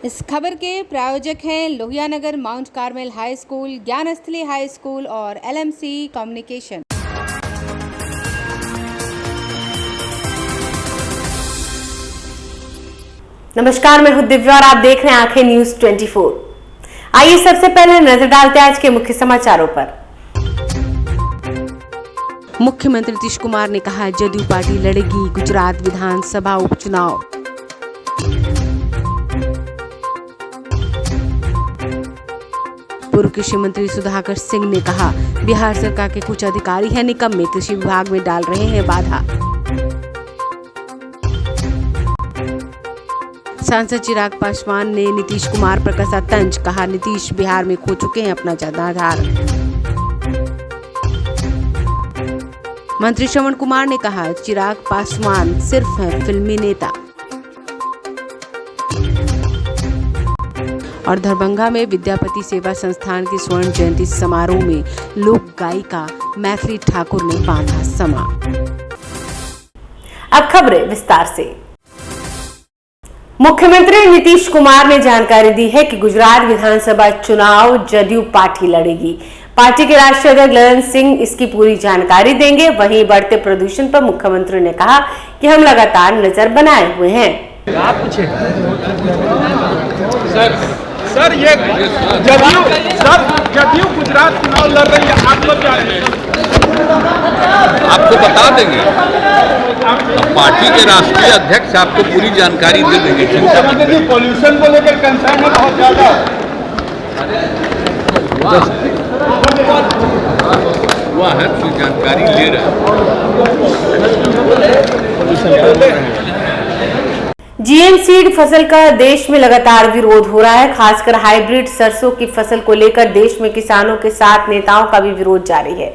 इस खबर के प्रायोजक हैं Lohia Nagar Mount Carmel High School, Gyansthali High School और LMC कम्युनिकेशन। नमस्कार, मैं हूं दिव्या और आप देख रहे हैं आंखें न्यूज 24। आइए सबसे पहले नजर डालते हैं आज के मुख्य समाचारों पर। मुख्यमंत्री नीतीश कुमार ने कहा, जदयू पार्टी लड़ेगी गुजरात विधानसभा उपचुनाव। पूर्व कृषि मंत्री सुधाकर सिंह ने कहा, बिहार सरकार के कुछ अधिकारी हैं निकम्मे, कृषि विभाग में डाल रहे हैं बाधा। सांसद चिराग पासवान ने नीतीश कुमार पर कसा तंज, कहा नीतीश बिहार में खो चुके हैं अपना जनाधार। मंत्री श्रवण कुमार ने कहा, चिराग पासवान सिर्फ हैं फिल्मी नेता। और दरभंगा में विद्यापति सेवा संस्थान की स्वर्ण जयंती समारोह में लोक गायिका मैथिली ठाकुर ने बांधा समा। अब खबरें विस्तार से। मुख्यमंत्री नीतीश कुमार ने जानकारी दी है कि गुजरात विधानसभा चुनाव जदयू पार्टी लड़ेगी। पार्टी के राष्ट्रीय अध्यक्ष ललन सिंह इसकी पूरी जानकारी देंगे। वहीं बढ़ते प्रदूषण पर मुख्यमंत्री ने कहा कि हम लगातार नजर बनाए हुए हैं। आप पूछे सर ये जदयू गुजरात चुनाव लड़ रही है, आप लोग क्या है? आपको बता देंगे, पार्टी के राष्ट्रीय अध्यक्ष आपको पूरी जानकारी दे देंगे। पॉल्यूशन को लेकर कंसर्न है बहुत ज्यादा। हुआ है तो जानकारी ले रहे हैं। जीएम सीड फसल का देश में लगातार विरोध हो रहा है। खासकर हाइब्रिड सरसों की फसल को लेकर देश में किसानों के साथ नेताओं का भी विरोध जारी है।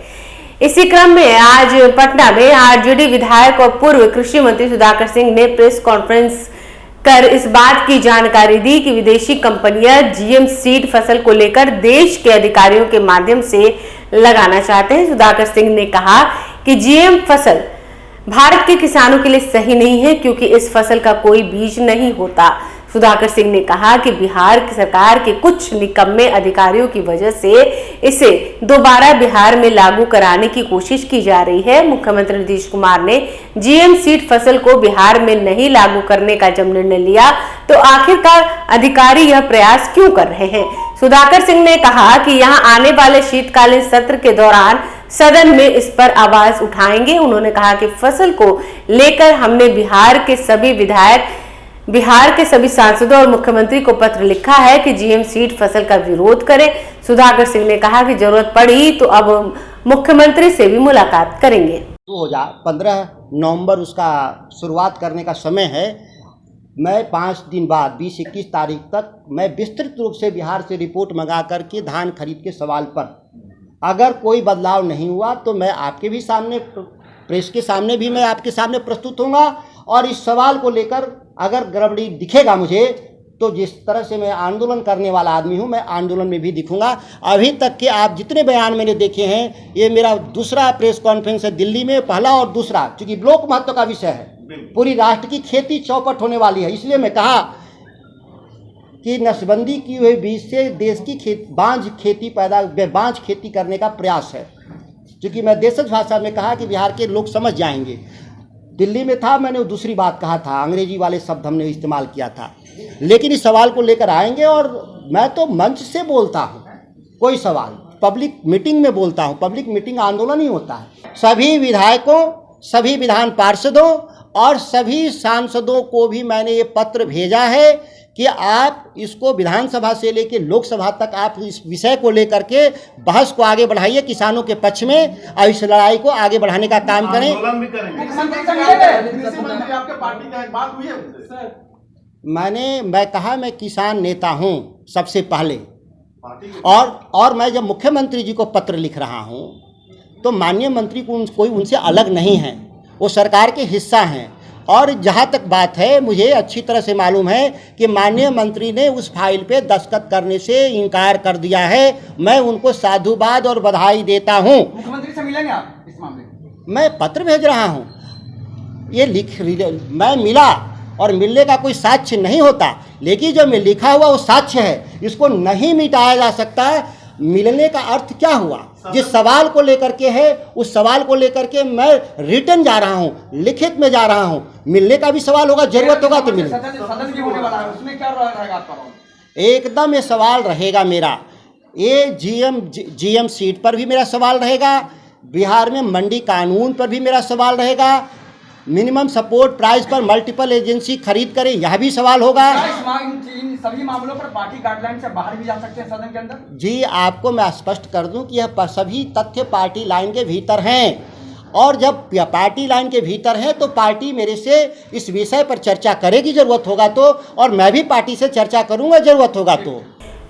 इसी क्रम में आज पटना में आरजेडी विधायक और पूर्व कृषि मंत्री सुधाकर सिंह ने प्रेस कॉन्फ्रेंस कर इस बात की जानकारी दी कि विदेशी कंपनियां जीएम सीड फसल को लेकर देश के अधिकारियों के माध्यम से लगाना चाहते हैं। सुधाकर सिंह ने कहा कि जीएम फसल भारत के किसानों के लिए सही नहीं है, क्योंकि इस फसल का कोई बीज नहीं होता। सुधाकर सिंह ने कहा कि बिहार सरकार के कुछ निकम्मे अधिकारियों की वजह से इसे दोबारा बिहार में लागू कराने की कोशिश की जा रही है। मुख्यमंत्री नीतीश कुमार ने जीएम सीड फसल को बिहार में नहीं लागू करने का जब निर्णय लिया, तो आखिरकार अधिकारी यह प्रयास क्यों कर रहे हैं? सुधाकर सिंह ने कहा कि यहां आने वाले शीतकालीन सत्र के दौरान सदन में इस पर आवाज उठाएंगे। उन्होंने कहा कि फसल को लेकर हमने बिहार के सभी विधायक, बिहार के सभी सांसदों और मुख्यमंत्री को पत्र लिखा है कि जीएम सीड फसल का विरोध करें। सुधाकर सिंह ने कहा कि जरूरत पड़ी तो अब मुख्यमंत्री से भी मुलाकात करेंगे। 15 नवंबर उसका शुरुआत करने का समय है। मैं 5 दिन बाद 20-21 तारीख तक मैं विस्तृत रूप से बिहार से रिपोर्ट मंगा करके धान खरीद के सवाल पर अगर कोई बदलाव नहीं हुआ तो मैं आपके भी सामने, प्रेस के सामने भी मैं आपके सामने प्रस्तुत होऊंगा। और इस सवाल को लेकर अगर गड़बड़ी दिखेगा मुझे, तो जिस तरह से मैं आंदोलन करने वाला आदमी हूं, मैं आंदोलन में भी दिखूंगा। अभी तक के आप जितने बयान मैंने देखे हैं, ये मेरा दूसरा प्रेस कॉन्फ्रेंस है दिल्ली में, पहला और दूसरा, क्योंकि लोक महत्व का विषय है। पूरी राष्ट्र की खेती चौपट होने वाली है। इसलिए मैं कहा कि नसबंदी की हुई बीज से देश की बांझ खेती करने का प्रयास है। क्योंकि मैं देशज भाषा में कहा कि बिहार के लोग समझ जाएंगे। दिल्ली में था, मैंने दूसरी बात कहा था, अंग्रेजी वाले शब्द हमने इस्तेमाल किया था। लेकिन इस सवाल को लेकर आएंगे और मैं तो मंच से बोलता हूँ, कोई सवाल पब्लिक मीटिंग में बोलता हूँ। पब्लिक मीटिंग आंदोलन ही होता है। सभी विधायकों, सभी विधान पार्षदों और सभी सांसदों को भी मैंने ये पत्र भेजा है कि आप इसको विधानसभा से लेकर लोकसभा तक आप इस विषय को लेकर के बहस को आगे बढ़ाइए किसानों के पक्ष में, और इस लड़ाई को आगे बढ़ाने का काम करें। मैं कहा मैं किसान नेता हूं सबसे पहले, और मैं जब मुख्यमंत्री जी को पत्र लिख रहा हूं तो माननीय मंत्री को कोई उनसे अलग नहीं है, वो सरकार के हिस्सा हैं। और जहाँ तक बात है, मुझे अच्छी तरह से मालूम है कि माननीय मंत्री ने उस फाइल पे दस्तखत करने से इनकार कर दिया है। मैं उनको साधुवाद और बधाई देता हूँ। मुख्यमंत्री से मिलेंगे आप इस मामले में? मैं पत्र भेज रहा हूँ, ये मैं मिला और मिलने का कोई साक्ष्य नहीं होता, लेकिन जो में लिखा हुआ वो साक्ष्य है, इसको नहीं मिटाया जा सकता है। मिलने का अर्थ क्या हुआ? जिस सवाल को लेकर के है, उस सवाल को लेकर के मैं रिटर्न जा रहा हूँ, लिखित में जा रहा हूँ। मिलने का भी सवाल होगा, जरूरत होगा तो मिलने। सदन की होने वाला है, उसमें क्या रहेगा आपका? एकदम ये सवाल रहेगा मेरा, ये जीएम सीट पर भी मेरा सवाल रहेगा, बिहार में मंडी कानून पर भी मेरा सवाल रहेगा, मिनिमम सपोर्ट प्राइस पर मल्टीपल एजेंसी खरीद करे, यह भी सवाल होगा। इन सभी मामलों पर पार्टी गाइडलाइन से बाहर भी जा सकते हैं सदन के अंदर? जी, आपको मैं स्पष्ट कर दूं कि यह सभी तथ्य पार्टी लाइन के भीतर हैं, और जब पार्टी लाइन के भीतर है तो पार्टी मेरे से इस विषय पर चर्चा करेगी जरूरत होगा तो, और मैं भी पार्टी से चर्चा करूंगा जरूरत होगा तो।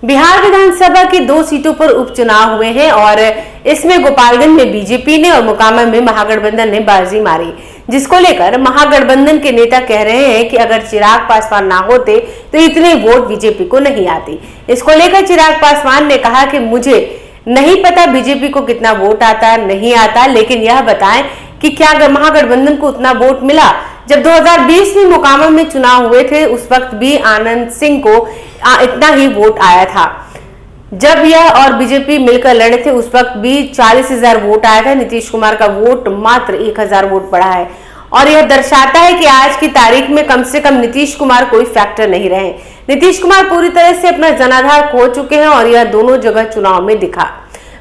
बिहार विधानसभा की 2 सीटों पर उपचुनाव हुए हैं और इसमें गोपालगंज में बीजेपी ने और मोकामा में महागठबंधन ने बाजी मारी, जिसको लेकर महागठबंधन के नेता कह रहे हैं कि अगर चिराग पासवान ना होते तो इतने वोट बीजेपी को नहीं आती। इसको लेकर चिराग पासवान ने कहा कि मुझे नहीं पता बीजेपी को कितना वोट आता नहीं आता, लेकिन यह बताएं कि क्या महागठबंधन को उतना वोट मिला। जब 2020 में मोकामा में चुनाव हुए थे उस वक्त भी आनंद सिंह को इतना ही वोट आया था। जब यह और बीजेपी मिलकर लड़े थे उस वक्त भी 40,000 वोट आया था। नीतीश कुमार का वोट मात्र 1,000 वोट बढ़ा है, और यह दर्शाता है कि आज की तारीख में कम से कम नीतीश कुमार कोई फैक्टर नहीं रहे। नीतीश कुमार पूरी तरह से अपना जनाधार खो चुके हैं और यह दोनों जगह चुनाव में दिखा।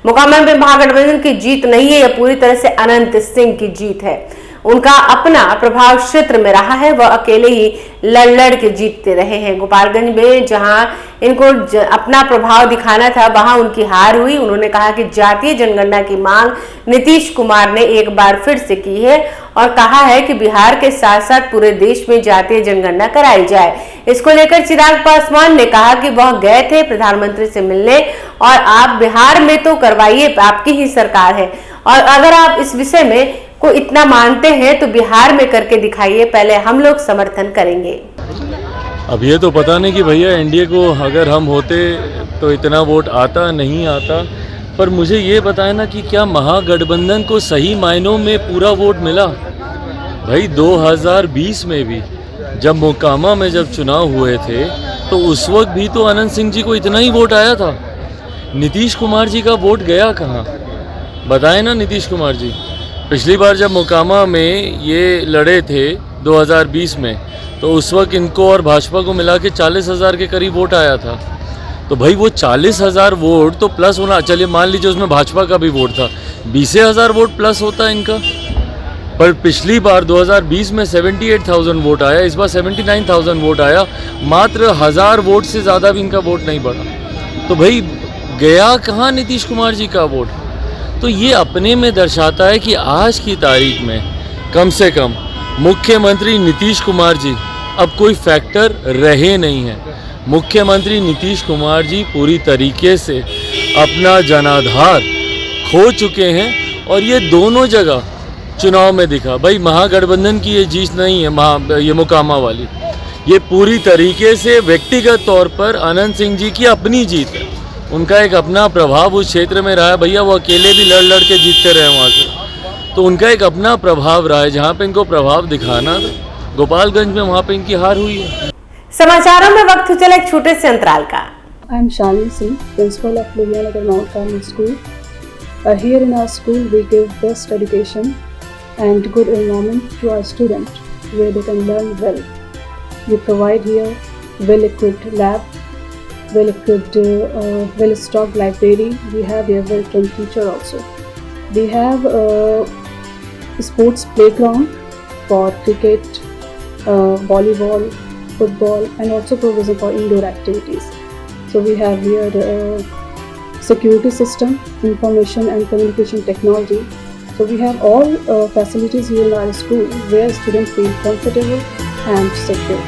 मोकामा में महागठबंधन की जीत नहीं है, यह पूरी तरह से अनंत सिंह की जीत है। उनका अपना प्रभाव क्षेत्र में रहा है, वह अकेले ही लड़ के जीतते रहे हैं। गोपालगंज में जहां इनको अपना प्रभाव दिखाना था वहां उनकी हार हुई। उन्होंने कहा कि जातीय जनगणना की मांग नीतीश कुमार ने एक बार फिर से की है और कहा है कि बिहार के साथ साथ पूरे देश में जातीय जनगणना कराई जाए। इसको लेकर चिराग पासवान ने कहा कि वह गए थे प्रधानमंत्री से मिलने, और आप बिहार में तो करवाइए, आपकी ही सरकार है, और अगर आप इस विषय में को इतना मानते हैं तो बिहार में करके दिखाइए, पहले हम लोग समर्थन करेंगे। अब ये तो पता नहीं कि भैया एनडीए को अगर हम होते तो इतना वोट आता नहीं आता, पर मुझे ये बताया ना कि क्या महागठबंधन को सही मायनों में पूरा वोट मिला? भाई 2020 में भी जब मोकामा में जब चुनाव हुए थे तो उस वक्त भी तो आनंद सिंह जी को इतना ही वोट आया था। नीतीश कुमार जी का वोट गया कहाँ? बताएं ना नीतीश कुमार जी। पिछली बार जब मोकामा में ये लड़े थे 2020 में तो उस वक्त इनको और भाजपा को मिला के 40,000 के करीब वोट आया था। तो भाई वो 40,000 वोट तो प्लस होना, चलिए मान लीजिए उसमें भाजपा का भी वोट था, 20,000 वोट प्लस होता है इनका। पर पिछली बार 2020 में 78,000 वोट आया, इस बार 79,000 वोट आया, मात्र 1000 वोट से ज़्यादा भी इनका वोट नहीं बढ़ा। तो भाई गया कहाँ नीतीश कुमार जी का वोट? तो ये अपने में दर्शाता है कि आज की तारीख में कम से कम मुख्यमंत्री नीतीश कुमार जी अब कोई फैक्टर रहे नहीं हैं। मुख्यमंत्री नीतीश कुमार जी पूरी तरीके से अपना जनाधार खो चुके हैं, और ये दोनों जगह चुनाव में दिखा। भाई महागठबंधन की ये जीत नहीं है, ये मोकामा वाली, ये पूरी तरीके से व्यक्तिगत तौर पर आनंद सिंह जी की अपनी जीत है। उनका एक अपना प्रभाव उस क्षेत्र में रहा है। भैया वो अकेले भी लड़ के जीतते रहे वहाँ से, तो उनका एक अपना प्रभाव रहा है। जहाँ पे इनको प्रभाव दिखाना गोपालगंज में, वहाँ पे इनकी हार हुई है। समाचारों में वक्त चला एक छोटे से अंतराल का। I am Shalini Singh, principal of Ludhianagar Mount Carmel School. Here in our school, we give best education and good environment to our students, where they can learn well. We provide here well-equipped lab, well-equipped, well-stocked library. We have here well-trained teacher also. We have a sports playground for cricket, volleyball, football, and also provision for indoor activities. So we have here security system, information and communication technology. So we have all facilities here in our school where students feel comfortable and secure.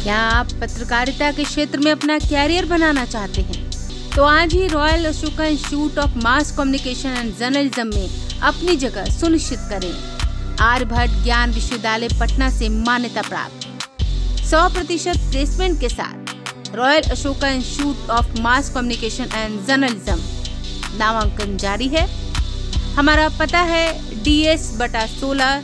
क्या आप पत्रकारिता के क्षेत्र में अपना career बनाना चाहते हैं? तो आज ही Royal Ashoka Institute of Mass Communication and Journalism में अपनी जगह सुनिश्चित करें। आर्यभट्ट ज्ञान विश्वविद्यालय पटना से मान्यता प्राप्त 100% प्लेसमेंट के साथ royal Ashoka Institute of Mass Communication and journalism नामांकन जारी है। हमारा पता है DS/16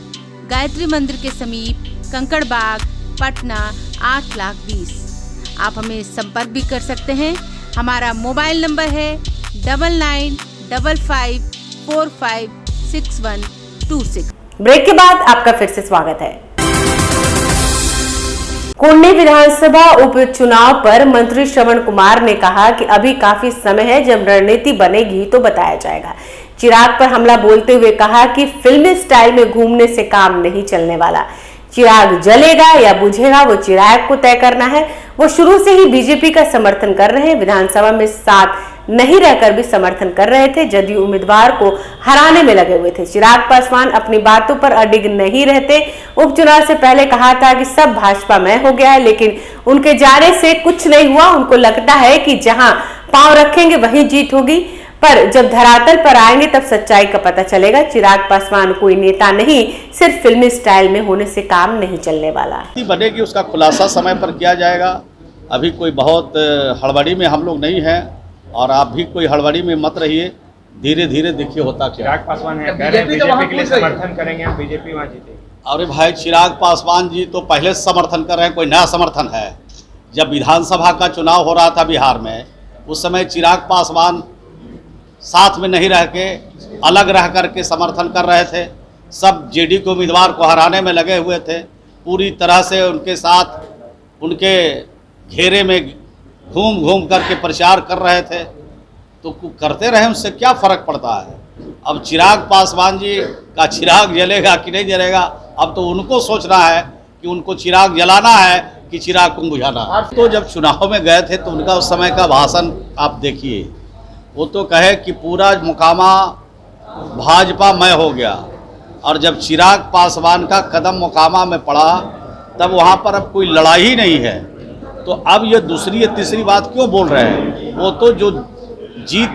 गायत्री मंदिर के समीप, कंकड़ बाग, पटना 8,20,000। आप हमें संपर्क भी कर सकते हैं। हमारा मोबाइल नंबर है 9955456126। ब्रेक के बाद आपका फिर से स्वागत है। कुंडली विधानसभा उपचुनाव पर मंत्री श्रवण कुमार ने कहा कि अभी काफी समय है, जब रणनीति बनेगी तो बताया जाएगा। चिराग पर हमला बोलते हुए कहा कि फिल्मी स्टाइल में घूमने से काम नहीं चलने वाला। चिराग जलेगा या बुझेगा वो चिराग को तय करना है। वो शुरू से ही बीजेपी का समर्थन कर रहे हैं। विधानसभा में साथ नहीं रहकर भी समर्थन कर रहे थे। जदयू उम्मीदवार को हराने में लगे हुए थे। चिराग पासवान अपनी बातों पर अडिग नहीं रहते। उपचुनाव से पहले कहा था कि सब भाजपा में हो गया है, लेकिन उनके जाने से कुछ नहीं हुआ। उनको लगता है कि जहां पांव रखेंगे वहीं जीत होगी, पर जब धरातल पर आएंगे तब सच्चाई का पता चलेगा। चिराग पासवान कोई नेता नहीं, सिर्फ फिल्मी स्टाइल में होने से काम नहीं चलने वाला। बनेगी उसका खुलासा समय पर किया जाएगा। अभी कोई बहुत हड़बड़ी में हम लोग नहीं हैं, और आप भी कोई हड़बड़ी में मत रहिए। धीरे धीरे देखिए होता क्या। चिराग पासवान है, कह रहे हैं बीजेपी के लिए समर्थन करेंगे, हम बीजेपी वहाँ जीतेगी। अरे भाई, चिराग पासवान जी तो पहले से समर्थन कर रहे हैं, कोई नया समर्थन है। जब विधानसभा का चुनाव हो रहा था बिहार में, उस समय चिराग पासवान साथ में नहीं रह के अलग रह करके समर्थन कर रहे थे। सब जेडी के उम्मीदवार को हराने में लगे हुए थे। पूरी तरह से उनके साथ, उनके घेरे में घूम घूम करके प्रचार कर रहे थे। तो करते रहे, उससे क्या फ़र्क पड़ता है। अब चिराग पासवान जी का चिराग जलेगा कि नहीं जलेगा, अब तो उनको सोचना है कि उनको चिराग जलाना है कि चिराग को बुझाना है। तो जब चुनाव में गए थे तो उनका उस समय का भाषण आप देखिए। वो तो कहे कि पूरा मुकामा भाजपा में हो गया, और जब चिराग पासवान का कदम मुकामा में पड़ा तब वहाँ पर अब कोई लड़ाई ही नहीं है। तो अब ये दूसरी या तीसरी बात क्यों बोल रहे हैं। वो तो जो जीत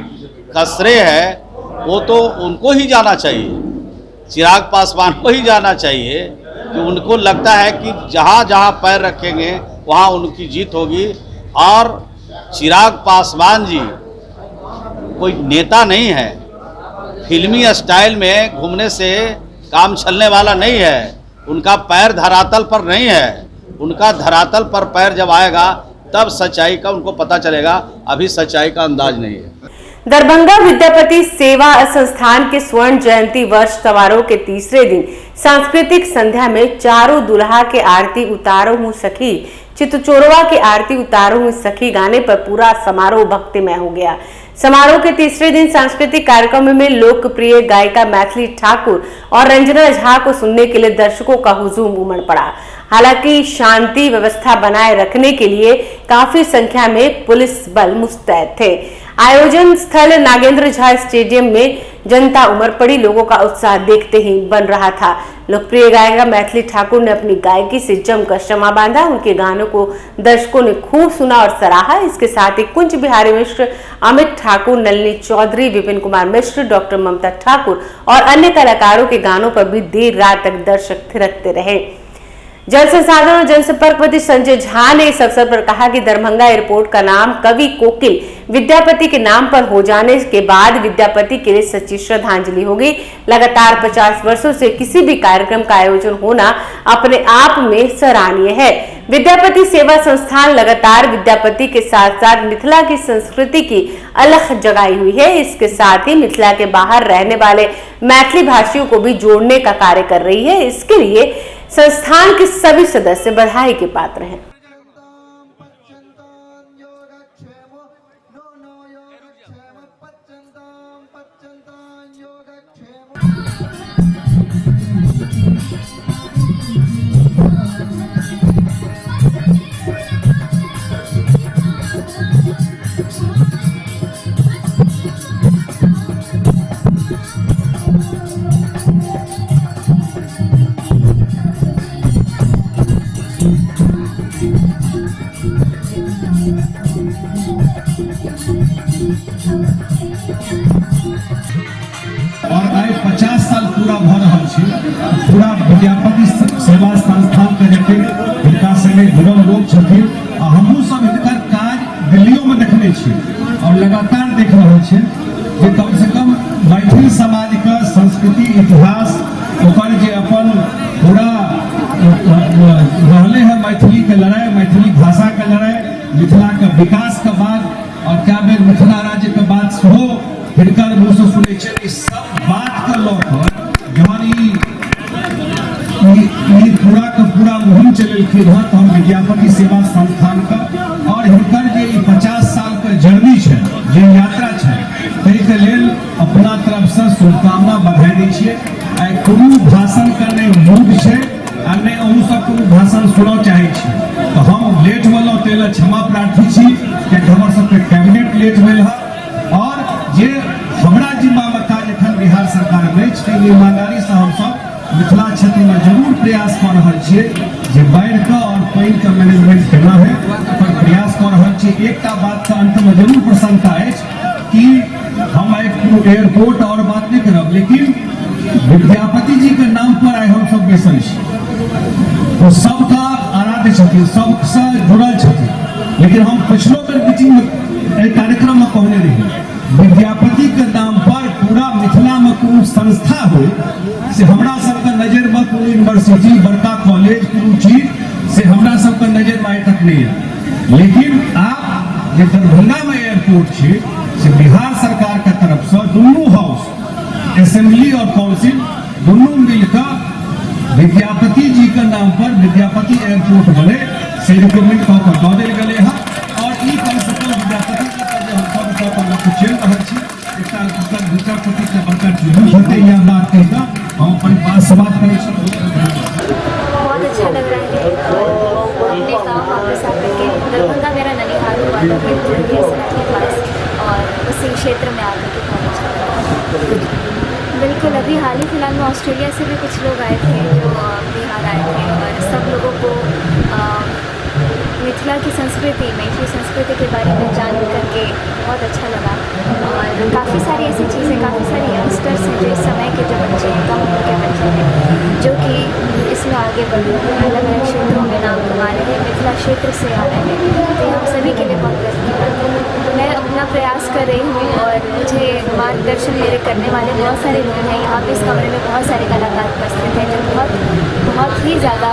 का श्रेय है वो तो उनको ही जाना चाहिए, चिराग पासवान को ही जाना चाहिए, कि उनको लगता है कि जहाँ जहाँ पैर रखेंगे वहाँ उनकी जीत होगी। और चिराग पासवान जी कोई नेता नहीं है, फिल्मी स्टाइल में घूमने से काम चलने वाला नहीं है। उनका पैर धरातल पर नहीं है। उनका धरातल पर पैर जब आएगा तब सच्चाई का उनको पता चलेगा। अभी सच्चाई का अंदाज नहीं है। दरभंगा विद्यापति सेवा संस्थान के स्वर्ण जयंती वर्ष समारोह के तीसरे दिन सांस्कृतिक संध्या में चारों दुल्हा के आरती उतारो हूँ सखी, चितचोरवा के आरती उतारो हूँ सखी गाने पर पूरा समारोह भक्तिमय हो गया। समारोह के तीसरे दिन सांस्कृतिक कार्यक्रम में लोकप्रिय गायिका मैथिली ठाकुर और रंजना झा को सुनने के लिए दर्शकों का हुजूम उमड़ पड़ा। हालांकि शांति व्यवस्था बनाए रखने के लिए काफी संख्या में पुलिस बल मुस्तैद थे। आयोजन स्थल नागेंद्र झा स्टेडियम में जनता उमड़ पड़ी। लोगों का उत्साह देखते ही बन रहा था। लोकप्रिय गायिका मैथिली ठाकुर ने अपनी गायकी से जमकर शमा बांधा। उनके गानों को दर्शकों ने खूब सुना और सराहा। इसके साथ ही कुंज बिहारी मिश्र, अमित ठाकुर, नलिनी चौधरी, विपिन कुमार मिश्र, डॉक्टर ममता ठाकुर और अन्य कलाकारों के गानों पर भी देर रात तक दर्शक थिरकते रहे। जल संसाधन और जनसंपर्क मंत्री संजय झा ने इस अवसर पर कहा कि दरभंगा एयरपोर्ट का नाम कवि कोकिल विद्यापति के नाम पर हो जाने के बाद विद्यापति के लिए सच्ची श्रद्धांजलि होगी। लगातार 50 वर्षों से किसी भी कार्यक्रम का आयोजन होना अपने आप में सराहनीय है। विद्यापति सेवा संस्थान लगातार विद्यापति के साथ साथ मिथिला की संस्कृति की अलख जगाई हुई है। इसके साथ ही मिथिला के बाहर रहने वाले मैथिली भाषियों को भी जोड़ने का कार्य कर रही है। इसके लिए संस्थान के सभी सदस्य बधाई के पात्र हैं। और आइ 50 साल पूरा भ रहल छै। पूरा विद्यापति सेवा संस्थान के जते हिनका संगे जुड़ल लोग छथिन आ हमहू सब हिनकर काज दिल्लियों में देखने छी और लगातार देख रहल छी जे कम से कम मैथिली मैथिल समाज का संस्कृति इतिहास ओकर जे अपन पूरा रहले है मैथिली के लड़ाई, मैथिली भाषा के लड़ाई, मिथिला के विकास के बाद और क्या बेर मिथिला राज्य के बाद सेहो हिनकर मुँह से सुनै छै। ई सब बात के लऽ कऽ जहन ई पूरा के पूरा मुहिम चलेलखिन हँ तो हम विद्यापति सेवा संस्थान का और हिनकर जे 50 साल के जर्नी है, जे यात्रा है, ताहि के लेल अपना तरफ से शुभकामना बधाई दै छियै। आइ कोनो भाषण के नहि मूड छै आ नहि अहूँ सब कोनो भाषण सुनऽ चाहै छी, तो हम लेट भेलहुँ ताहि लेल क्षमा प्रार्थी छी, कियाकि हमर सबके कैबिनेट लेट भेल है और जे हमरा जिम्मामे काज एखन बिहार सरकार नहि छै, ईमानदारी से हमसब मिथिला क्षेत्र में जरूर प्रयास कर रहा छे जे बाढ़ का और पानी का मैनेजमेंट करना है, पर प्रयास कर रहा छे। एक बात का अंत में जरूर प्रसन्नता है कि हम एक एयरपोर्ट और बात नहीं करब, लेकिन विद्यापति जी के नाम पर आए हम सब बैसल तो सबका आराध्य छथिन, सबसे जुड़ल छथिन। लेकिन हम पिछलो बेर मीटिंग में कार्यक्रम में कहने रही विद्यापति के नाम पर पूरा मिथिला में कोनो संस्था हो से हमरा सबके नजर में कोनो यूनिवर्सिटी बड़का कॉलेज कोनो चीज से हमरा सबके नजर में तक नहीं है। लेकिन आप जे दरभंगा में एयरपोर्ट है से बिहार सरकार के तरफ से दोनों हाउस असेंबली और काउंसिल दोनों मिलकर विद्यापति जी के नाम पर विद्यापति एयरपोर्ट बने से रिकमेंड कऽ दऽ देल गेलै है और ई कम से कम विद्यापति जी के जे हम सब लक्ष्य चलि रहल छी एकटा विद्यापति के बड़का चीज होते या बात कहिका हम अपन पास समाप्त करै छी। बहुत अच्छा लग रहा है अपने गाँव वापस आकर के। दरभंगा मेरा ननिहाल हुआ था के पास और उसी क्षेत्र में आकर के पहुँचा। बिल्कुल अभी हाल ही फिलहाल में ऑस्ट्रेलिया से भी कुछ लोग आए थे जो बिहार आए थे और सब लोगों को मिथिला की संस्कृति, मैथिली संस्कृति के बारे में जान करके बहुत अच्छा लगा। और काफ़ी सारी ऐसी चीज़ें, काफ़ी सारे यंगस्टर्स हैं जो इस समय के जो बच्चे हैं, कम उम्र के बच्चे हैं, जो कि इसमें आगे बढ़ रहे हैं, अलग अलग क्षेत्रों में नाम कमा रहे हैं, मिथिला क्षेत्र से आ रहे हैं। तो हम सभी के लिए बहुत गर्व की बात है। मैं अपना प्रयास कर रही हूँ और मुझे मार्गदर्शन मेरे करने वाले बहुत सारे लोग हैं। यहाँ पे इस कमरे में बहुत सारे कलाकार उपस्थित हैं जो बहुत ही ज़्यादा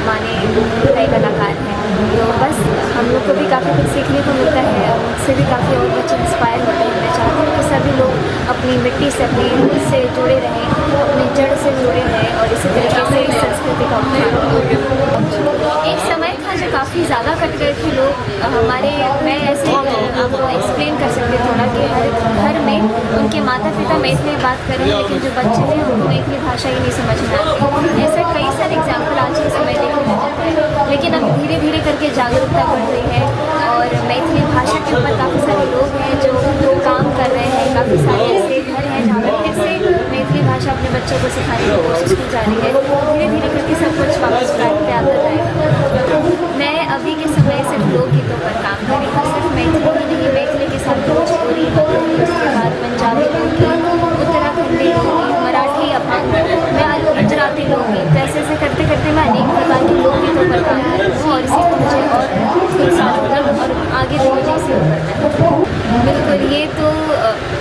माने गए कलाकार हैं। तो बस हम लोग को भी काफ़ी कुछ सीखने को मिलता है, मुझसे भी काफ़ी और बच्चे इंस्पायर होते हैं। मैं चाहती हूँ कि सभी लोग अपनी मिट्टी से, अपनी रूट से जुड़े रहें, अपनी जड़ से जुड़े रहें और इसी तरीके से इस संस्कृति का उपयोग। एक समय था जो काफ़ी ज़्यादा कट गए थे लोग हमारे। मैं ऐसे आपको एक्सप्लेन कर सकती थोड़ा कि हर घर में उनके माता पिता मैथिली में बात कर रहे हैं, लेकिन जो बच्चे हैं उनको मैथिली भाषा ही नहीं समझ में आती। ऐसे कई सारे एग्जाम्पल आज के समय देखने को मिलते हैं, लेकिन अब धीरे धीरे करके जागरूकता बढ़ रही है और मैथिली भाषा के ऊपर काफ़ी सारे लोग हैं जो काम कर रहे हैं। काफ़ी सारे ऐसे घर हैं जहाँ पर फिर से मैथिली भाषा अपने बच्चों को सिखाने की कोशिश की जा रही है। धीरे धीरे करके सब कुछ वापस ट्रैक पे आता जाएगा। मैं अभी के समय सिर्फ लोकगीतों पर काम कर रही हूँ, सिर्फ मैथिली ही नहीं, मैथिली के साथ भोजपुरी, उसके बाद पंजाबी लोकगीत, उत्तराखंडी लोकगीत, मराठी, अफगान, मैं गुजराती लोकगीत, ऐसे ऐसे करते करते मैं अनेक प्रकार के लोकगीतों पर काम कर रही हूँ और इसी को मुझे और उत्साह और आगे भी मुझे इसी को करना है। बिल्कुल, ये तो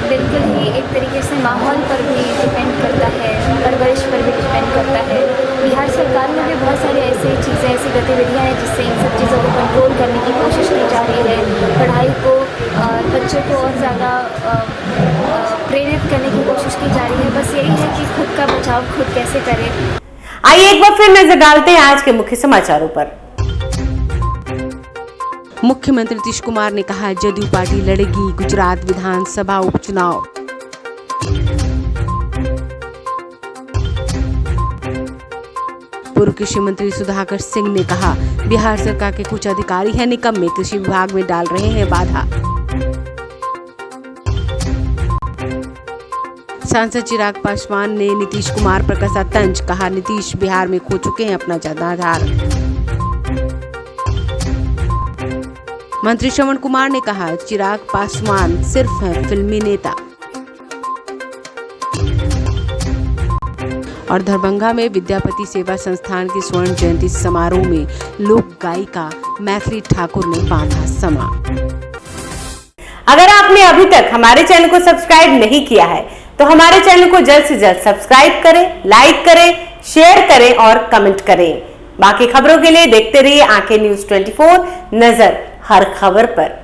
बिल्कुल ही एक तरीके से माहौल पर भी डिपेंड करता है, परवरिश पर भी डिपेंड करता है। बिहार सरकार में भी बहुत सारी ऐसी चीज़ें, ऐसी गतिविधियाँ हैं जिससे इन सब चीज़ों को कंट्रोल करने की कोशिश की जा रही है। पढ़ाई को, बच्चों को और ज़्यादा प्रेरित करने की कोशिश की जा रही है। बस यही है कि खुद का बचाव खुद कैसे करें। आइए एक बार फिर नजर डालते हैं आज के मुख्य समाचारों पर। मुख्यमंत्री नीतीश कुमार ने कहा जदयू पार्टी लड़ेगी गुजरात विधानसभा उपचुनाव। पूर्व कृषि मंत्री सुधाकर सिंह ने कहा बिहार सरकार के कुछ अधिकारी हैं निकम्मे, कृषि विभाग में डाल रहे हैं बाधा। सांसद चिराग पासवान ने नीतीश कुमार पर कसा तंज, कहा नीतीश बिहार में खो चुके हैं अपना जनाधार। मंत्री श्रवण कुमार ने कहा चिराग पासवान सिर्फ हैं फिल्मी नेता। और दरभंगा में विद्यापति सेवा संस्थान की स्वर्ण जयंती समारोह में लोक गायिका मैथिली ठाकुर ने बांधा समा। अगर आपने अभी तक हमारे चैनल को सब्सक्राइब नहीं किया है तो हमारे चैनल को जल्द से जल्द सब्सक्राइब करें, लाइक करें, शेयर करें और कमेंट करें। बाकी खबरों के लिए देखते रहिए आंखें न्यूज़ 24, नजर हर खबर पर।